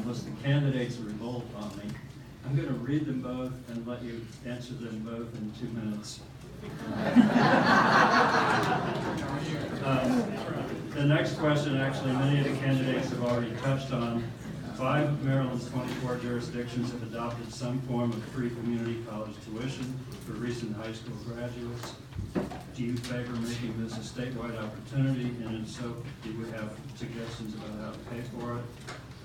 unless the candidates revolt on me. I'm going to read them both and let you answer them both in 2 minutes. The next question, actually, many of the candidates have already touched on. 5 of Maryland's 24 jurisdictions have adopted some form of free community college tuition for recent high school graduates. Do you favor making this a statewide opportunity? And if so, do you have suggestions about how to pay for it?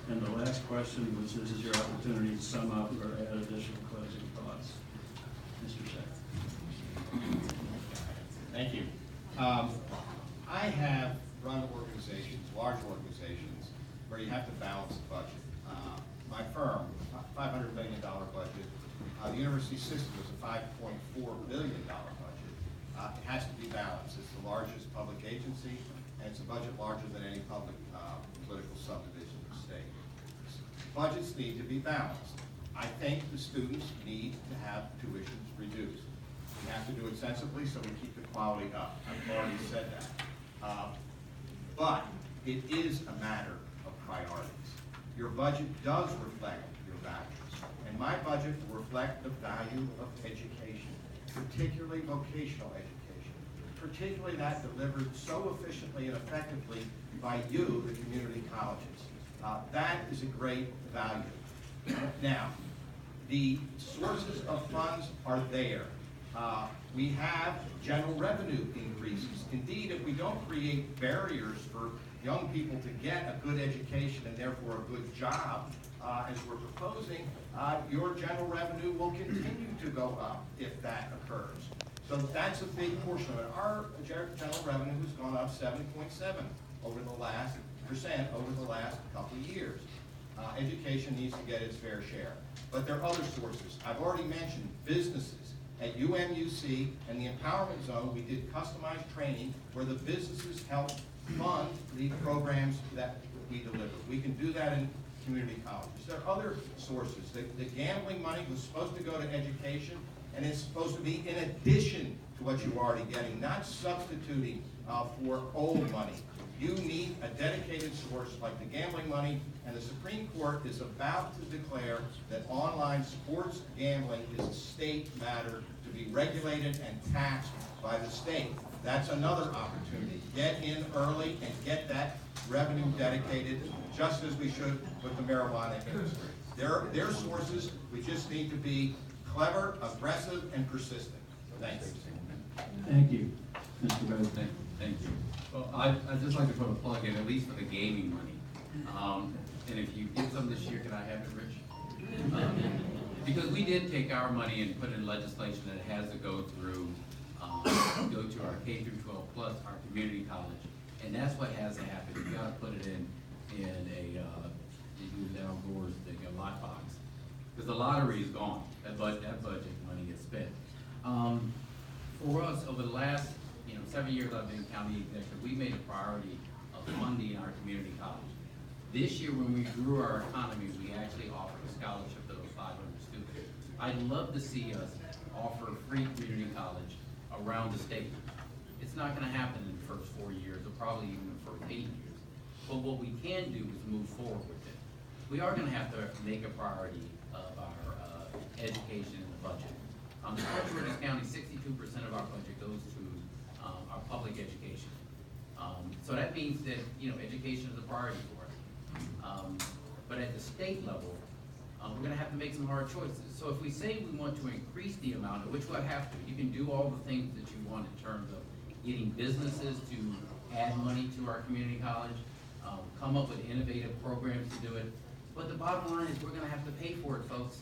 And the last question was, this is your opportunity to sum up or add additional closing thoughts. Mr. Sheck. Thank you. I have run organizations, large organizations, where you have to balance the budget. My firm, $500 million budget. The university system is a $5.4 billion budget. It has to be balanced. It's the largest public agency, and it's a budget larger than any public political subdivision in the state. Budgets need to be balanced. I think the students need to have tuitions reduced. We have to do it sensibly so we keep the quality up. I've already said that. But it is a matter of priorities. Your budget does reflect your values, and my budget will reflect the value of education, particularly vocational education, particularly that delivered so efficiently and effectively by you, the community colleges. That is a great value. Now, the sources of funds are there. We have general revenue increases. Indeed, if we don't create barriers for young people to get a good education and therefore a good job, as we're proposing, your general revenue will continue to go up if that occurs. So that's a big portion of it. Our general revenue has gone up 7.7% over the last couple of years. Education needs to get its fair share. But there are other sources. I've already mentioned businesses. At UMUC and the Empowerment Zone, we did customized training where the businesses helped fund the programs that we deliver. We can do that in community colleges. There are other sources. The gambling money was supposed to go to education, and it's supposed to be in addition to what you're already getting, not substituting for old money. You need a dedicated source like the gambling money, and the Supreme Court is about to declare that online sports gambling is a state matter to be regulated and taxed by the state. That's another opportunity. Get in early and get that revenue dedicated, just as we should with the marijuana industry. There are sources. We just need to be clever, aggressive, and persistent. Thanks. Thank you. Mr. Rose. Thank you. Well, I'd just like to put a plug in, at least for the gaming money. And if you get some this year, can I have it, Rich? Because we did take our money and put in legislation that it has to go through, go to our K through 12 plus our community college, and that's what has to happen. You got to put it in a you use outdoors the lockbox, because the lottery is gone. That budget money is spent. For us, over the last 7 years I've been county executive, we made a priority of funding our community college. This year, when we grew our economy, we actually offered a scholarship to those 500 students. I'd love to see us offer free community college around the state. It's not going to happen in the first 4 years, or probably even the first 8 years. But what we can do is move forward with it. We are going to have to make a priority of our education in the budget. In Prince County, 62% of our budget goes to our public education. So that means that education is a priority for us. But at the state level, we're going to have to make some hard choices. So if we say we want to increase the amount, which we'll have to, you can do all the things that you want in terms of getting businesses to add money to our community college, come up with innovative programs to do it. But the bottom line is we're going to have to pay for it, folks.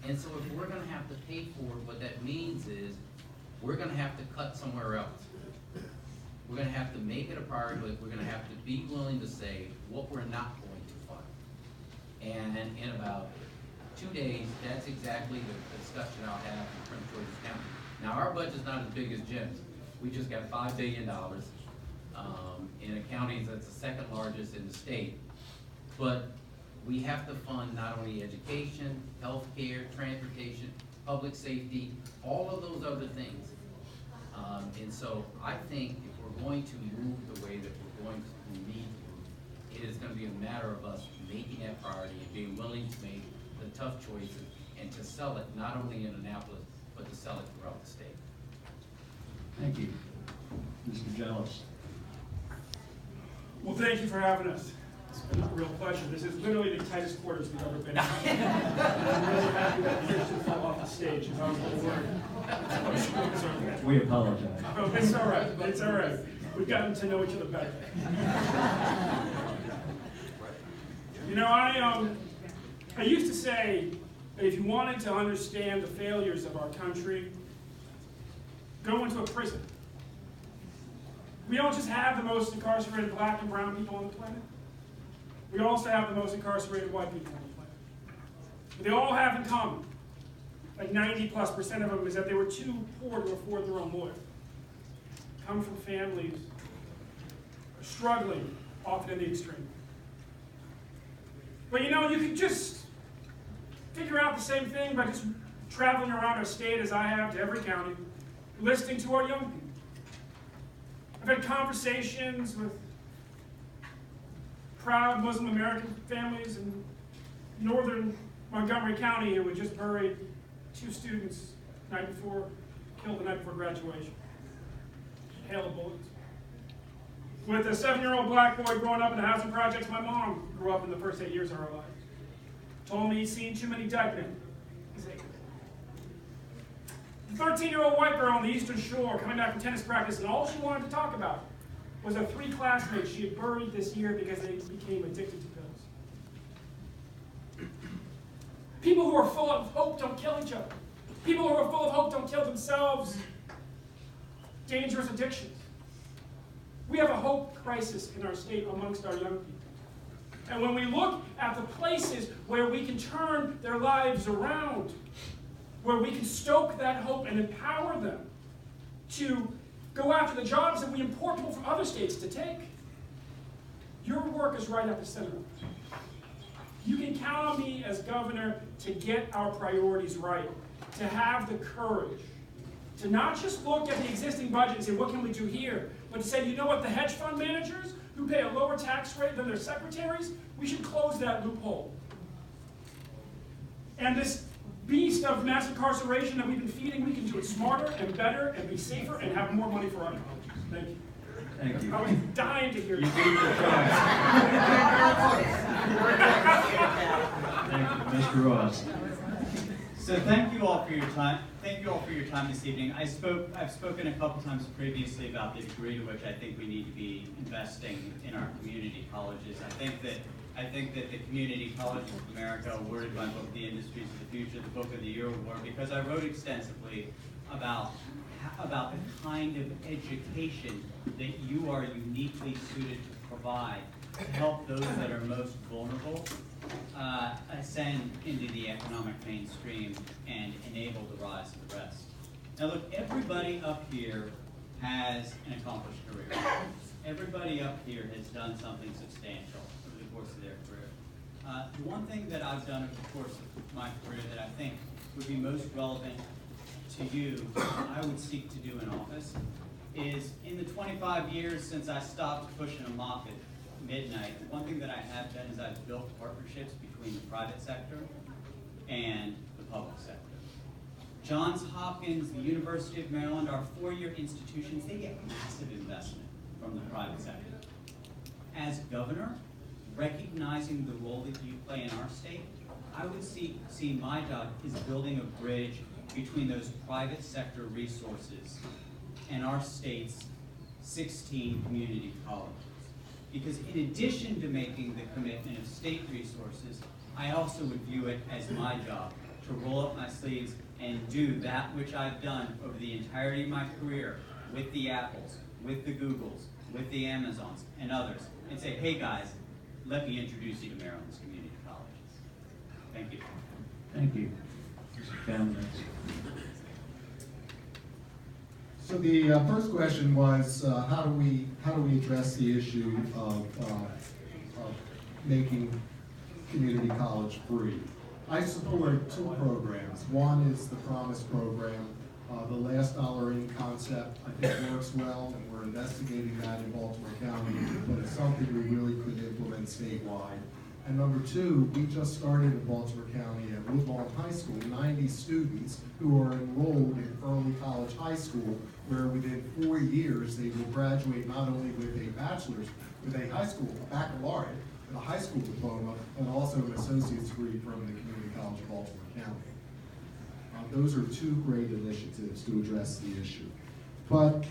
And so if we're going to have to pay for it, what that means is we're going to have to cut somewhere else. We're going to have to make it a priority. We're going to have to be willing to say what we're not going to fund. And in about 2 days, that's exactly the discussion I'll have in Prince George's County. Now, our budget's not as big as Jim's. We just got $5 billion in a county that's the second largest in the state. But we have to fund not only education, healthcare, transportation, public safety, all of those other things. And so I think if we're going to move the way that we're going to need to, it is going to be a matter of us making that priority and being willing to make the tough choices and to sell it not only in Annapolis, but to sell it throughout the state. Thank you. Mr. Jealous. Well, thank you for having us. It's been a real pleasure. This is literally the tightest quarters we've ever been in. I'm really happy that the kids didn't fall off the stage. If I was worried. We apologize. Oh, it's all right. It's all right. We've gotten to know each other better. You know, I used to say that if you wanted to understand the failures of our country, go into a prison. We don't just have the most incarcerated black and brown people on the planet. We also have the most incarcerated white people on the planet. But they all have in common, like 90+% of them, is that they were too poor to afford their own lawyer. Come from families struggling, often in the extreme. But you know, you could just figure out the same thing by just traveling around our state as I have to every county, listening to our young people. I've had conversations with proud Muslim American families in northern Montgomery County who had just buried 2 students killed the night before graduation. Hail of bullets. With a 7-year-old black boy growing up in the housing projects my mom grew up in the first 8 years of her life. Told me he'd seen too many dyke men. The 13-year-old white girl on the Eastern Shore coming back from tennis practice, and all she wanted to talk about was her 3 classmates she had buried this year because they became addicted to pills. People who are full of hope don't kill each other. People who are full of hope don't kill themselves. Dangerous addictions. We have a hope crisis in our state amongst our young people. And when we look at the places where we can turn their lives around, where we can stoke that hope and empower them to go after the jobs that we import people from other states to take, your work is right at the center of it. You can count on me as governor to get our priorities right, to have the courage, to not just look at the existing budget and say, what can we do here, but to say, you know what, the hedge fund managers who pay a lower tax rate than their secretaries, we should close that loophole. And this beast of mass incarceration that we've been feeding, we can do it smarter and better and be safer and have more money for our colleges. Thank you. Thank you. I was dying to hear You that. beat the choice. Thank you. Mr. Ross. So thank you all for your time. Thank you all for your time this evening. I've spoken a couple times previously about the degree to which I think we need to be investing in our community colleges. I think that the Community Colleges of America, awarded my book, The Industries of the Future, the Book of the Year award, because I wrote extensively about the kind of education that you are uniquely suited to provide to help those that are most vulnerable ascend into the economic mainstream and enable the rise of the rest. Now look, everybody up here has an accomplished career. Everybody up here has done something substantial over the course of their career. The one thing that I've done over the course of my career that I think would be most relevant to you, I would seek to do in office, is in the 25 years since I stopped pushing a mop at midnight, one thing that I have done is I've built partnerships between the private sector and the public sector. Johns Hopkins, the University of Maryland, our 4-year institutions, they get massive investment from the private sector. As governor, recognizing the role that you play in our state, I would see my job as building a bridge between those private sector resources and our state's 16 community colleges. Because in addition to making the commitment of state resources, I also would view it as my job to roll up my sleeves and do that which I've done over the entirety of my career with the Apples, with the Googles, with the Amazons, and others, and say, hey guys, let me introduce you to Maryland's community colleges. Thank you. Thank you. Mr. Cameron. So the first question was how do we address the issue of making community college free? I support 2 programs. One is the Promise program. The last dollar in concept I think works well, and we're investigating that in Baltimore County, but it's something we really could implement statewide. And number two, we just started in Baltimore County at Woodlawn High School, 90 students who are enrolled in early college high school, where within 4 years, they will graduate not only with a bachelor's, with a high school, a baccalaureate, and a high school diploma, but also an associate's degree from the Community College of Baltimore County. Those are two great initiatives to address the issue. But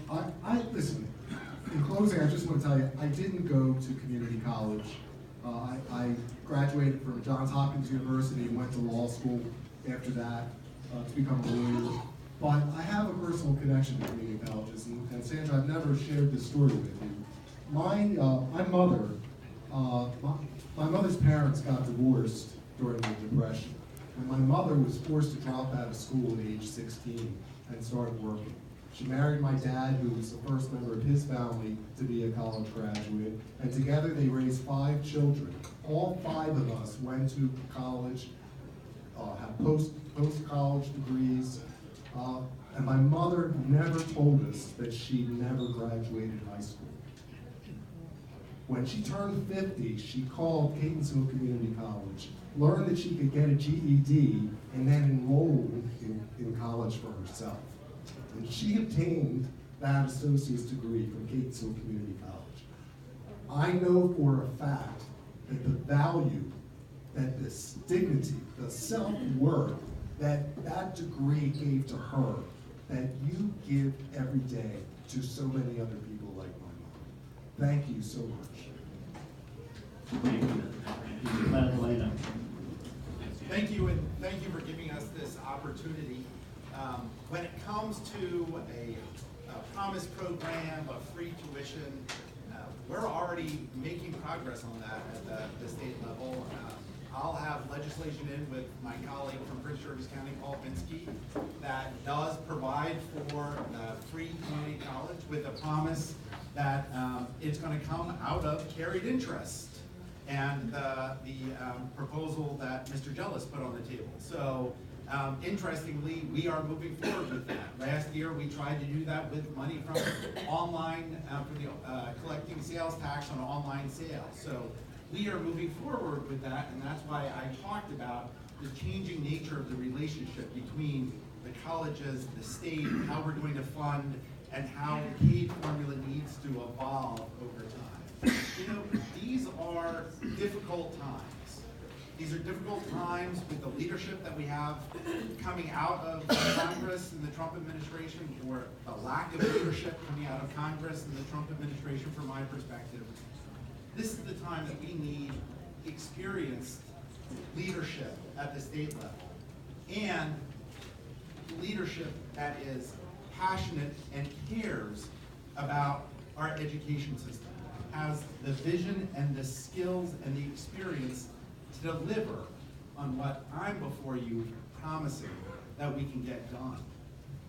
listen, in closing, I just want to tell you, I didn't go to community college. I graduated from Johns Hopkins University and went to law school after that to become a lawyer. But I have a personal connection to community colleges, and Sandra, I've never shared this story with you. My mother's parents got divorced during the Depression, and my mother was forced to drop out of school at age 16 and start working. She married my dad, who was the first member of his family to be a college graduate, and together they raised 5 children. All 5 of us went to college, have post-college degrees, and my mother never told us that she never graduated high school. When she turned 50, she called Catonsville Community College, learned that she could get a GED, and then enrolled in college for herself. And she obtained that associate's degree from Catonsville Community College. I know for a fact that the value, that this dignity, the self-worth that that degree gave to her, that you give every day to so many other people like my mom. Thank you so much. Thank you. Madalena. Thank you, and thank you for giving us this opportunity. When it comes to a promise program, a free tuition, we're already making progress on that at the state level. I'll have legislation in with my colleague from Prince George's County, Paul Pinsky, that does provide for free community college with a promise that it's going to come out of carried interest and the proposal that Mr. Jellis put on the table. So interestingly, we are moving forward with that. Last year, we tried to do that with money from online, for the collecting sales tax on online sales. So we are moving forward with that, and that's why I talked about the changing nature of the relationship between the colleges, the state, how we're going to fund, and how the CAID formula needs to evolve over time. You know, these are difficult times. These are difficult times with the leadership that we have coming out of Congress and the Trump administration, or the lack of leadership coming out of Congress and the Trump administration from my perspective. This is the time that we need experienced leadership at the state level, and leadership that is passionate and cares about our education system, has the vision and the skills and the experience to deliver on what I'm before you promising that we can get done.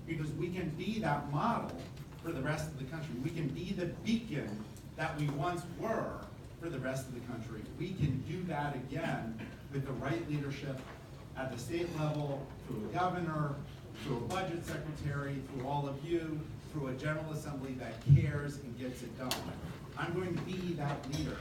Because we can be that model for the rest of the country. We can be the beacon that we once were for the rest of the country. We can do that again with the right leadership at the state level, through a governor, through a budget secretary, through all of you, through a General Assembly that cares and gets it done. I'm going to be that leader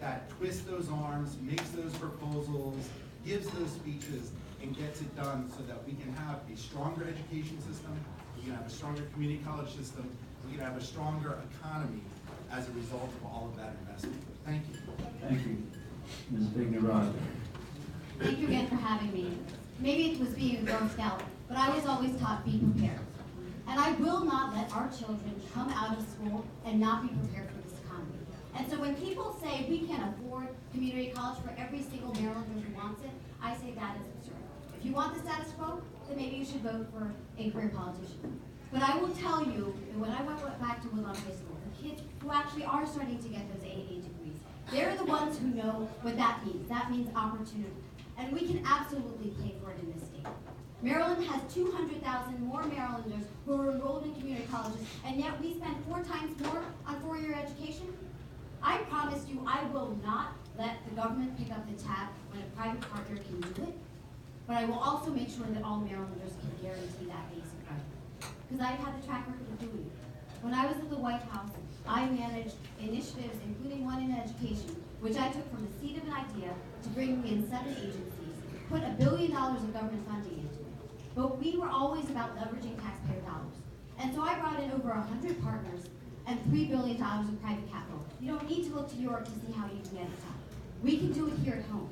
that twists those arms, makes those proposals, gives those speeches, and gets it done so that we can have a stronger education system, we can have a stronger community college system, we can have a stronger economy as a result of all of that investment. Thank you. Thank you. Ms. Vigneron. Thank you again for having me. Maybe it was being a Girl Scout, but I was always taught be prepared. And I will not let our children come out of school and not be prepared for this economy. And so when people say we can't afford community college for every single Marylander who wants it, I say that is absurd. If you want the status quo, then maybe you should vote for a career politician. But I will tell you that when I went back to Woodlawn High School, the kids who actually are starting to get those AA degrees, they're the ones who know what that means. That means opportunity. And we can absolutely pay for it in this state. Maryland has 200,000 more Marylanders who are enrolled in community colleges, and yet we spend 4 times more on 4-year education. I promise you I will not let the government pick up the tab when a private partner can do it, but I will also make sure that all Marylanders can guarantee that basic right. Because I've had the track record of doing it. When I was at the White House, I managed initiatives, including one in education, which I took from the seed of an idea to bring in 7 agencies, put $1 billion of government funding into it. But we were always about leveraging taxpayer dollars. And so I brought in over 100 partners and $3 billion of private capital. You don't need to look to Europe to see how you can get it done. We can do it here at home.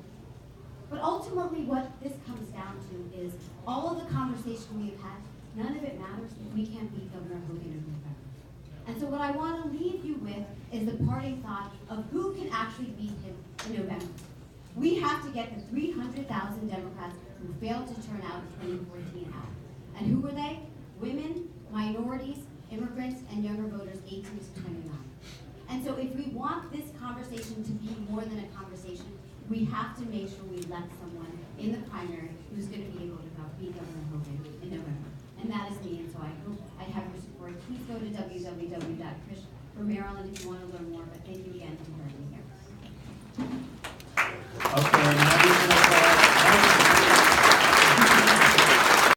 But ultimately what this comes down to is all of the conversation we've had, none of it matters if we can't beat Governor Hogan in November. And so what I want to leave you with is the parting thought of who can actually beat him in November. We have to get the 300,000 Democrats who failed to turn out in 2014 out. And who were they? Women, minorities, immigrants, and younger voters 18 to 29. And so if we want this conversation to be more than a conversation, we have to make sure we elect someone in the primary who's going to be able to beat Governor Hogan in November. And that is me, and so I hope I have your support. Please go to www.krish4maryland if you want to learn more, but thank you again for having me here. Okay,